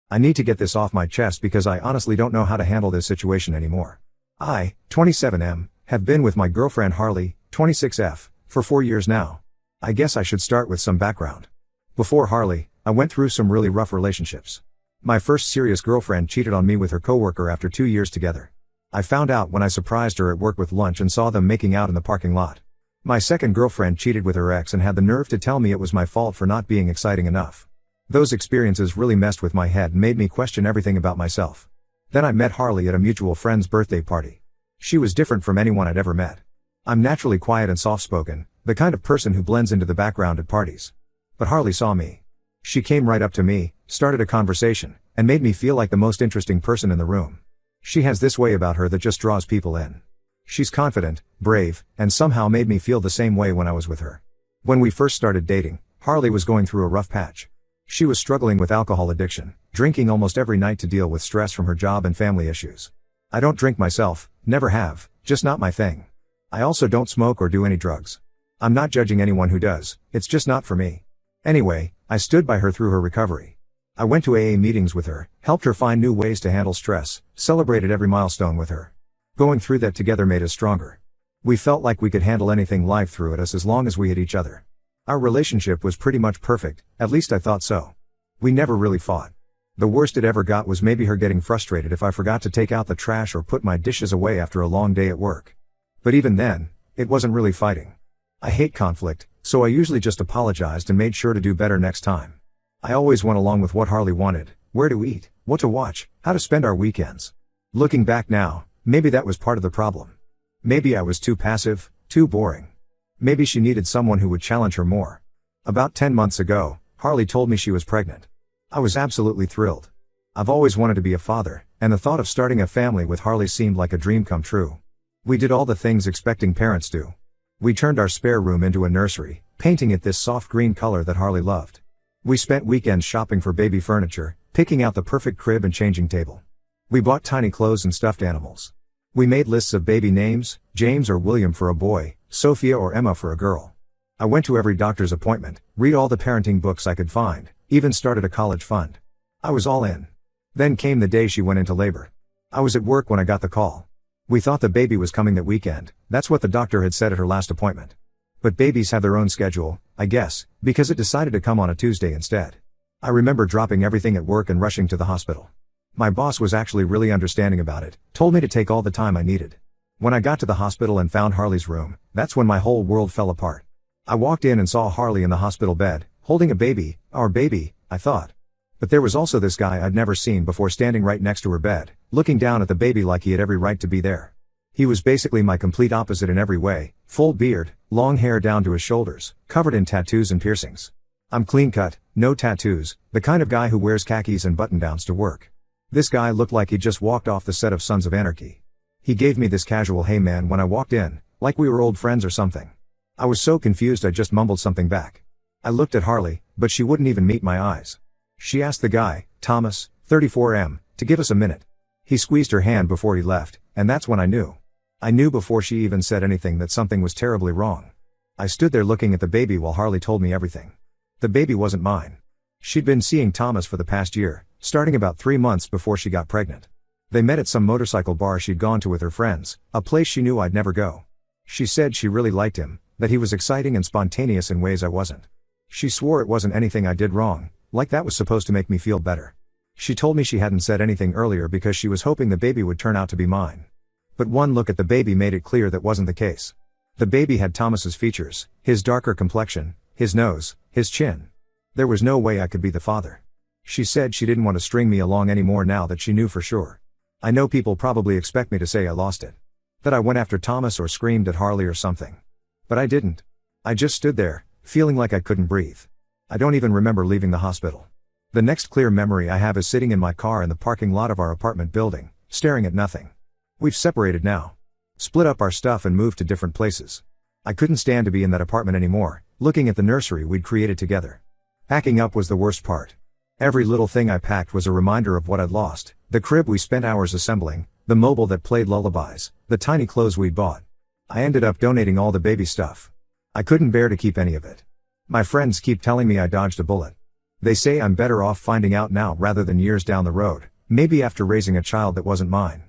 I need to get this off my chest because I honestly don't know how to handle this situation anymore. I, 27M, have been with my girlfriend Harley, 26F, for 4 years now. I guess I should start with some background. Before Harley, I went through some really rough relationships. My first serious girlfriend cheated on me with her coworker after 2 years together. I found out when I surprised her at work with lunch and saw them making out in the parking lot. My second girlfriend cheated with her ex and had the nerve to tell me it was my fault for not being exciting enough. Those experiences really messed with my head and made me question everything about myself. Then I met Harley at a mutual friend's birthday party. She was different from anyone I'd ever met. I'm naturally quiet and soft-spoken, the kind of person who blends into the background at parties. But Harley saw me. She came right up to me, started a conversation, and made me feel like the most interesting person in the room. She has this way about her that just draws people in. She's confident, brave, and somehow made me feel the same way when I was with her. When we first started dating, Harley was going through a rough patch. She was struggling with alcohol addiction, drinking almost every night to deal with stress from her job and family issues. I don't drink myself, never have, just not my thing. I also don't smoke or do any drugs. I'm not judging anyone who does, it's just not for me. Anyway, I stood by her through her recovery. I went to AA meetings with her, helped her find new ways to handle stress, celebrated every milestone with her. Going through that together made us stronger. We felt like we could handle anything life threw at us as long as we had each other. Our relationship was pretty much perfect, at least I thought so. We never really fought. The worst it ever got was maybe her getting frustrated if I forgot to take out the trash or put my dishes away after a long day at work. But even then, it wasn't really fighting. I hate conflict, so I usually just apologized and made sure to do better next time. I always went along with what Harley wanted, where to eat, what to watch, how to spend our weekends. Looking back now, maybe that was part of the problem. Maybe I was too passive, too boring. Maybe she needed someone who would challenge her more. About 10 months ago, Harley told me she was pregnant. I was absolutely thrilled. I've always wanted to be a father, and the thought of starting a family with Harley seemed like a dream come true. We did all the things expecting parents do. We turned our spare room into a nursery, painting it this soft green color that Harley loved. We spent weekends shopping for baby furniture, picking out the perfect crib and changing table. We bought tiny clothes and stuffed animals. We made lists of baby names, James or William for a boy, Sophia or Emma for a girl. I went to every doctor's appointment, read all the parenting books I could find, even started a college fund. I was all in. Then came the day she went into labor. I was at work when I got the call. We thought the baby was coming that weekend, that's what the doctor had said at her last appointment. But babies have their own schedule, I guess, because it decided to come on a Tuesday instead. I remember dropping everything at work and rushing to the hospital. My boss was actually really understanding about it, told me to take all the time I needed. When I got to the hospital and found Harley's room, that's when my whole world fell apart. I walked in and saw Harley in the hospital bed, holding a baby, our baby, I thought. But there was also this guy I'd never seen before standing right next to her bed, looking down at the baby like he had every right to be there. He was basically my complete opposite in every way, full beard, long hair down to his shoulders, covered in tattoos and piercings. I'm clean cut, no tattoos, the kind of guy who wears khakis and button-downs to work. This guy looked like he'd just walked off the set of Sons of Anarchy. He gave me this casual "hey man" when I walked in, like we were old friends or something. I was so confused I just mumbled something back. I looked at Harley, but she wouldn't even meet my eyes. She asked the guy, Thomas, 34M, to give us a minute. He squeezed her hand before he left, and that's when I knew. I knew before she even said anything that something was terribly wrong. I stood there looking at the baby while Harley told me everything. The baby wasn't mine. She'd been seeing Thomas for the past year, starting about 3 months before she got pregnant. They met at some motorcycle bar she'd gone to with her friends, a place she knew I'd never go. She said she really liked him, that he was exciting and spontaneous in ways I wasn't. She swore it wasn't anything I did wrong, like that was supposed to make me feel better. She told me she hadn't said anything earlier because she was hoping the baby would turn out to be mine. But one look at the baby made it clear that wasn't the case. The baby had Thomas's features, his darker complexion, his nose, his chin. There was no way I could be the father. She said she didn't want to string me along anymore now that she knew for sure. I know people probably expect me to say I lost it. That I went after Thomas or screamed at Harley or something. But I didn't. I just stood there, feeling like I couldn't breathe. I don't even remember leaving the hospital. The next clear memory I have is sitting in my car in the parking lot of our apartment building, staring at nothing. We've separated now. Split up our stuff and moved to different places. I couldn't stand to be in that apartment anymore, looking at the nursery we'd created together. Packing up was the worst part. Every little thing I packed was a reminder of what I'd lost, the crib we spent hours assembling, the mobile that played lullabies, the tiny clothes we'd bought. I ended up donating all the baby stuff. I couldn't bear to keep any of it. My friends keep telling me I dodged a bullet. They say I'm better off finding out now rather than years down the road, maybe after raising a child that wasn't mine.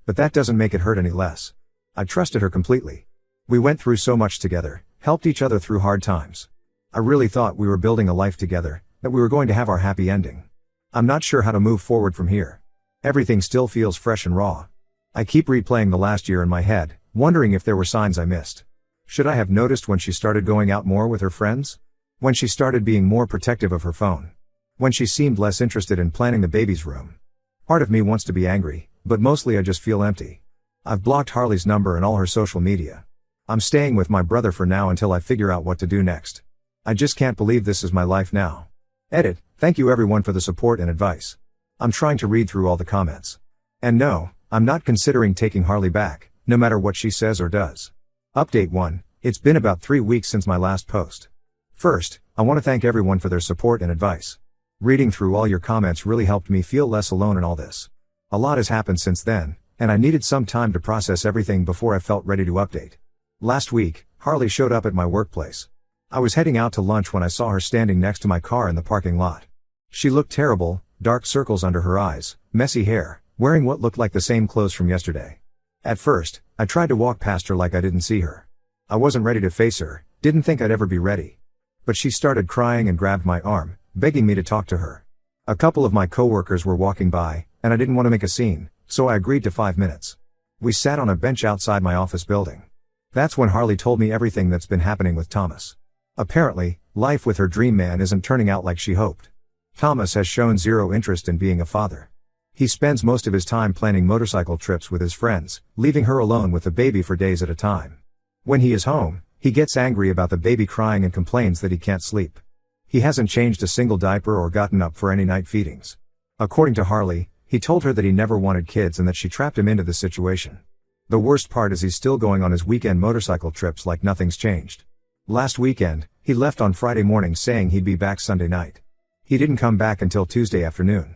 But that doesn't make it hurt any less. I trusted her completely. We went through so much together, helped each other through hard times. I really thought we were building a life together, that we were going to have our happy ending. I'm not sure how to move forward from here. Everything still feels fresh and raw. I keep replaying the last year in my head, wondering if there were signs I missed. Should I have noticed when she started going out more with her friends? When she started being more protective of her phone? When she seemed less interested in planning the baby's room? Part of me wants to be angry, but mostly I just feel empty. I've blocked Harley's number and all her social media. I'm staying with my brother for now until I figure out what to do next. I just can't believe this is my life now. Edit. Thank you everyone for the support and advice. I'm trying to read through all the comments. And no, I'm not considering taking Harley back, no matter what she says or does. Update 1. It's been about 3 weeks since my last post. First, I want to thank everyone for their support and advice. Reading through all your comments really helped me feel less alone in all this. A lot has happened since then, and I needed some time to process everything before I felt ready to update. Last week, Harley showed up at my workplace. I was heading out to lunch when I saw her standing next to my car in the parking lot. She looked terrible, dark circles under her eyes, messy hair, wearing what looked like the same clothes from yesterday. At first, I tried to walk past her like I didn't see her. I wasn't ready to face her, didn't think I'd ever be ready. But she started crying and grabbed my arm, begging me to talk to her. A couple of my coworkers were walking by, and I didn't want to make a scene, so I agreed to 5 minutes. We sat on a bench outside my office building. That's when Harley told me everything that's been happening with Thomas. Apparently, life with her dream man isn't turning out like she hoped. Thomas has shown zero interest in being a father. He spends most of his time planning motorcycle trips with his friends, leaving her alone with the baby for days at a time. When he is home, he gets angry about the baby crying and complains that he can't sleep. He hasn't changed a single diaper or gotten up for any night feedings. According to Harley, he told her that he never wanted kids and that she trapped him into this situation. The worst part is he's still going on his weekend motorcycle trips like nothing's changed. Last weekend, he left on Friday morning saying he'd be back Sunday night. He didn't come back until Tuesday afternoon.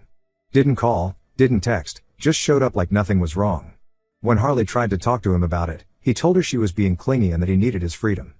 Didn't call, didn't text, just showed up like nothing was wrong. When Harley tried to talk to him about it, he told her she was being clingy and that he needed his freedom.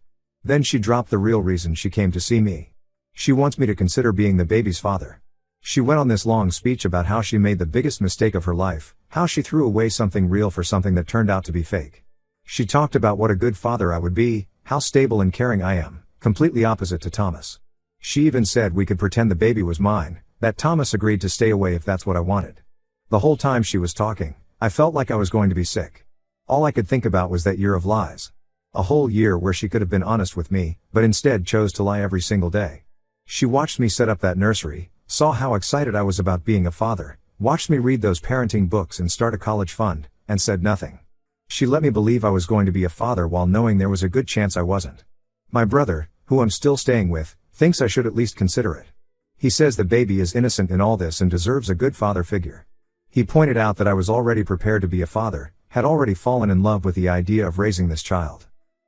Then she dropped the real reason she came to see me. She wants me to consider being the baby's father. She went on this long speech about how she made the biggest mistake of her life, how she threw away something real for something that turned out to be fake. She talked about what a good father I would be, how stable and caring I am, completely opposite to Thomas. She even said we could pretend the baby was mine, that Thomas agreed to stay away if that's what I wanted. The whole time she was talking, I felt like I was going to be sick. All I could think about was that year of lies. A whole year where she could have been honest with me, but instead chose to lie every single day. She watched me set up that nursery, saw how excited I was about being a father, watched me read those parenting books and start a college fund, and said nothing. She let me believe I was going to be a father while knowing there was a good chance I wasn't. My brother, who I'm still staying with, thinks I should at least consider it. He says the baby is innocent in all this and deserves a good father figure. He pointed out that I was already prepared to be a father, had already fallen in love with the idea of raising this child.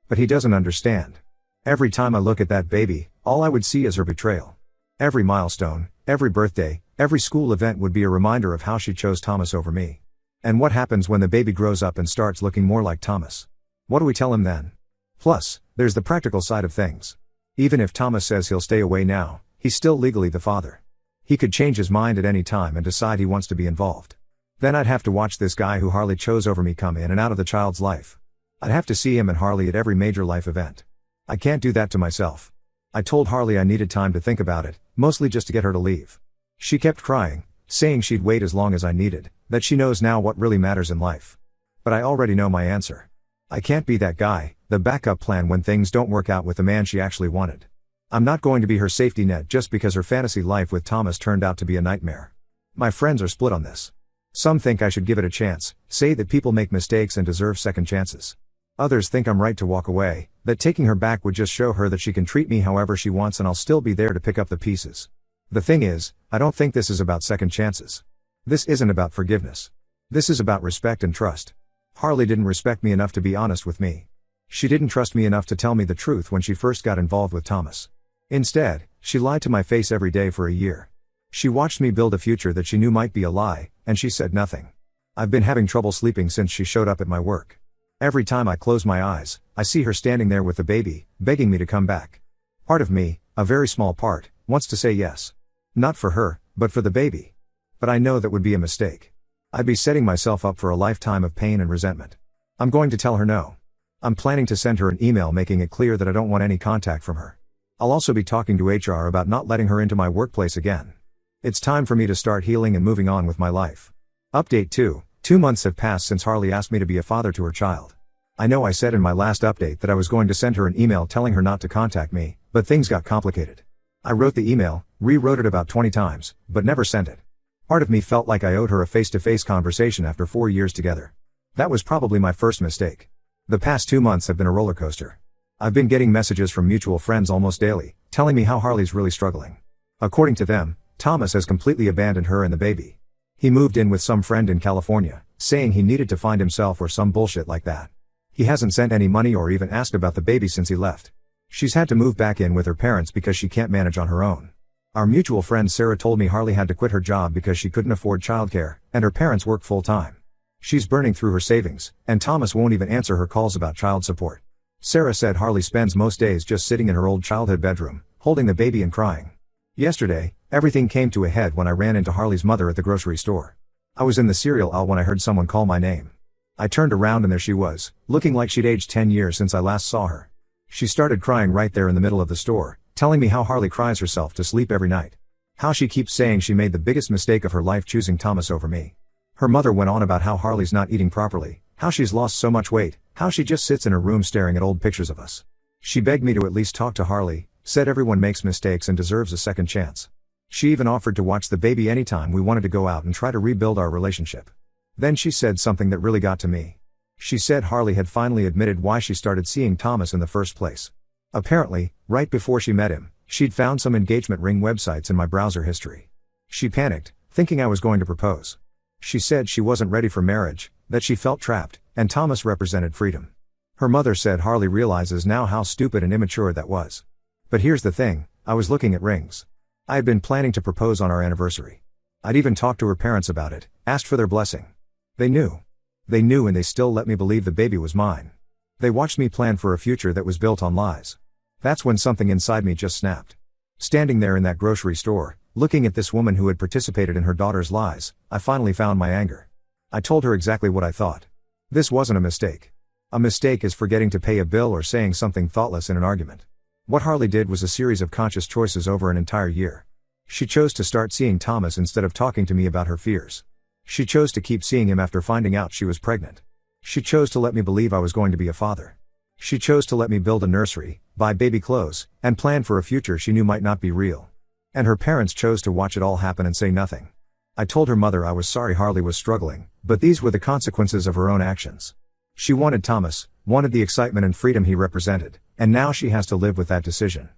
But he doesn't understand. Every time I look at that baby, all I would see is her betrayal. Every milestone, every birthday, every school event would be a reminder of how she chose Thomas over me. And what happens when the baby grows up and starts looking more like Thomas? What do we tell him then? Plus, there's the practical side of things. Even if Thomas says he'll stay away now, he's still legally the father. He could change his mind at any time and decide he wants to be involved. Then I'd have to watch this guy who Harley chose over me come in and out of the child's life. I'd have to see him and Harley at every major life event. I can't do that to myself. I told Harley I needed time to think about it, mostly just to get her to leave. She kept crying, saying she'd wait as long as I needed, that she knows now what really matters in life. But I already know my answer. I can't be that guy, the backup plan when things don't work out with the man she actually wanted. I'm not going to be her safety net just because her fantasy life with Thomas turned out to be a nightmare. My friends are split on this. Some think I should give it a chance, say that people make mistakes and deserve second chances. Others think I'm right to walk away, that taking her back would just show her that she can treat me however she wants and I'll still be there to pick up the pieces. The thing is, I don't think this is about second chances. This isn't about forgiveness. This is about respect and trust. Harley didn't respect me enough to be honest with me. She didn't trust me enough to tell me the truth when she first got involved with Thomas. Instead, she lied to my face every day for a year. She watched me build a future that she knew might be a lie, and she said nothing. I've been having trouble sleeping since she showed up at my work. Every time I close my eyes, I see her standing there with the baby, begging me to come back. Part of me, a very small part, wants to say yes. Not for her, but for the baby. But I know that would be a mistake. I'd be setting myself up for a lifetime of pain and resentment. I'm going to tell her no. I'm planning to send her an email making it clear that I don't want any contact from her. I'll also be talking to HR about not letting her into my workplace again. It's time for me to start healing and moving on with my life. Update 2. 2 months have passed since Harley asked me to be a father to her child. I know I said in my last update that I was going to send her an email telling her not to contact me, but things got complicated. I wrote the email, rewrote it about 20 times, but never sent it. Part of me felt like I owed her a face-to-face conversation after 4 years together. That was probably my first mistake. The past 2 months have been a roller coaster. I've been getting messages from mutual friends almost daily, telling me how Harley's really struggling. According to them, Thomas has completely abandoned her and the baby. He moved in with some friend in California, saying he needed to find himself or some bullshit like that. He hasn't sent any money or even asked about the baby since he left. She's had to move back in with her parents because she can't manage on her own. Our mutual friend Sarah told me Harley had to quit her job because she couldn't afford childcare, and her parents work full-time. She's burning through her savings, and Thomas won't even answer her calls about child support. Sarah said Harley spends most days just sitting in her old childhood bedroom, holding the baby and crying. Yesterday, everything came to a head when I ran into Harley's mother at the grocery store. I was in the cereal aisle when I heard someone call my name. I turned around and there she was, looking like she'd aged 10 years since I last saw her. She started crying right there in the middle of the store, telling me how Harley cries herself to sleep every night. How she keeps saying she made the biggest mistake of her life choosing Thomas over me. Her mother went on about how Harley's not eating properly, how she's lost so much weight, how she just sits in her room staring at old pictures of us. She begged me to at least talk to Harley, said everyone makes mistakes and deserves a second chance. She even offered to watch the baby anytime we wanted to go out and try to rebuild our relationship. Then she said something that really got to me. She said Harley had finally admitted why she started seeing Thomas in the first place. Apparently, right before she met him, she'd found some engagement ring websites in my browser history. She panicked, thinking I was going to propose. She said she wasn't ready for marriage, that she felt trapped, and Thomas represented freedom. Her mother said Harley realizes now how stupid and immature that was. But here's the thing, I was looking at rings. I had been planning to propose on our anniversary. I'd even talked to her parents about it, asked for their blessing. They knew. They knew and they still let me believe the baby was mine. They watched me plan for a future that was built on lies. That's when something inside me just snapped. Standing there in that grocery store, looking at this woman who had participated in her daughter's lies, I finally found my anger. I told her exactly what I thought. This wasn't a mistake. A mistake is forgetting to pay a bill or saying something thoughtless in an argument. What Harley did was a series of conscious choices over an entire year. She chose to start seeing Thomas instead of talking to me about her fears. She chose to keep seeing him after finding out she was pregnant. She chose to let me believe I was going to be a father. She chose to let me build a nursery, buy baby clothes, and plan for a future she knew might not be real. And her parents chose to watch it all happen and say nothing. I told her mother I was sorry Harley was struggling, but these were the consequences of her own actions. She wanted Thomas, wanted the excitement and freedom he represented, and now she has to live with that decision.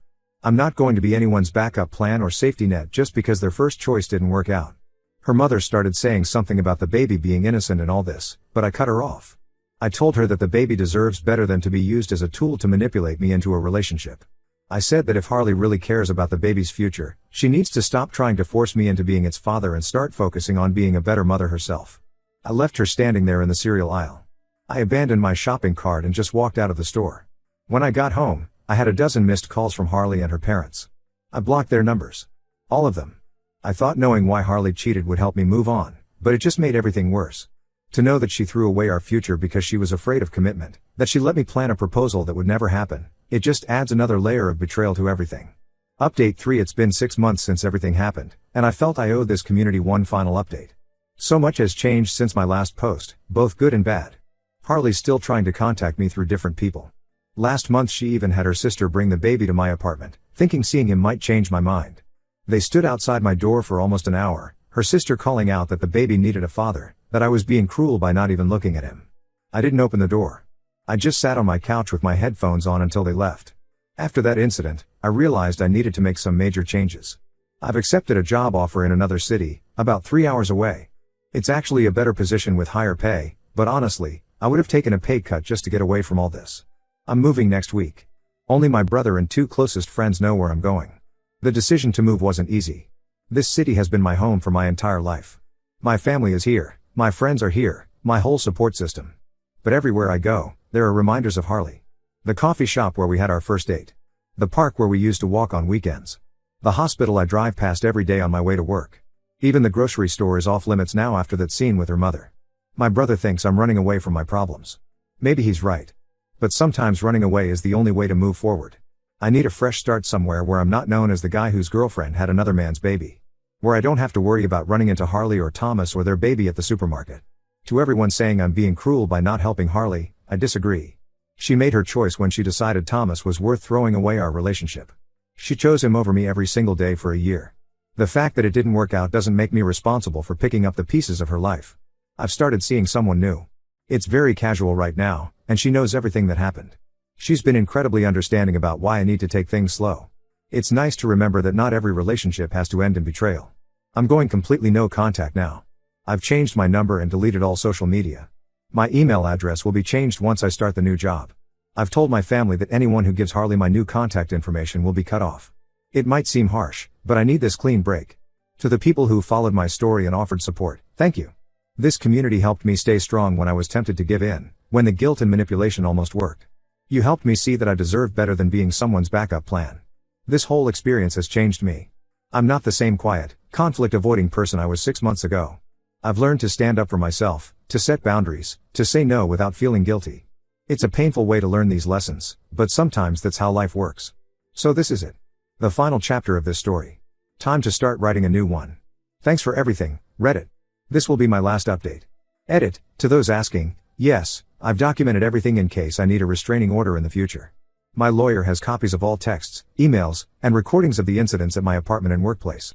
I'm not going to be anyone's backup plan or safety net just because their first choice didn't work out. Her mother started saying something about the baby being innocent and all this, but I cut her off. I told her that the baby deserves better than to be used as a tool to manipulate me into a relationship. I said that if Harley really cares about the baby's future, she needs to stop trying to force me into being its father and start focusing on being a better mother herself. I left her standing there in the cereal aisle. I abandoned my shopping cart and just walked out of the store. When I got home, I had a dozen missed calls from Harley and her parents. I blocked their numbers. All of them. I thought knowing why Harley cheated would help me move on, but it just made everything worse. To know that she threw away our future because she was afraid of commitment, that she let me plan a proposal that would never happen, it just adds another layer of betrayal to everything. Update 3. It's been 6 months since everything happened, and I felt I owed this community one final update. So much has changed since my last post, both good and bad. Harley's still trying to contact me through different people. Last month she even had her sister bring the baby to my apartment, thinking seeing him might change my mind. They stood outside my door for almost an hour, her sister calling out that the baby needed a father, that I was being cruel by not even looking at him. I didn't open the door. I just sat on my couch with my headphones on until they left. After that incident, I realized I needed to make some major changes. I've accepted a job offer in another city, about 3 hours away. It's actually a better position with higher pay, but honestly, I would have taken a pay cut just to get away from all this. I'm moving next week. Only my brother and 2 closest friends know where I'm going. The decision to move wasn't easy. This city has been my home for my entire life. My family is here, my friends are here, my whole support system. But everywhere I go, there are reminders of Harley. The coffee shop where we had our first date. The park where we used to walk on weekends. The hospital I drive past every day on my way to work. Even the grocery store is off limits now after that scene with her mother. My brother thinks I'm running away from my problems. Maybe he's right. But sometimes running away is the only way to move forward. I need a fresh start somewhere where I'm not known as the guy whose girlfriend had another man's baby. Where I don't have to worry about running into Harley or Thomas or their baby at the supermarket. To everyone saying I'm being cruel by not helping Harley, I disagree. She made her choice when she decided Thomas was worth throwing away our relationship. She chose him over me every single day for a year. The fact that it didn't work out doesn't make me responsible for picking up the pieces of her life. I've started seeing someone new. It's very casual right now, and she knows everything that happened. She's been incredibly understanding about why I need to take things slow. It's nice to remember that not every relationship has to end in betrayal. I'm going completely no contact now. I've changed my number and deleted all social media. My email address will be changed once I start the new job. I've told my family that anyone who gives Harley my new contact information will be cut off. It might seem harsh, but I need this clean break. To the people who followed my story and offered support, thank you. This community helped me stay strong when I was tempted to give in, when the guilt and manipulation almost worked. You helped me see that I deserve better than being someone's backup plan. This whole experience has changed me. I'm not the same quiet, conflict-avoiding person I was 6 months ago. I've learned to stand up for myself, to set boundaries, to say no without feeling guilty. It's a painful way to learn these lessons, but sometimes that's how life works. So this is it. The final chapter of this story. Time to start writing a new one. Thanks for everything, Reddit. This will be my last update. Edit, to those asking, yes, I've documented everything in case I need a restraining order in the future. My lawyer has copies of all texts, emails, and recordings of the incidents at my apartment and workplace.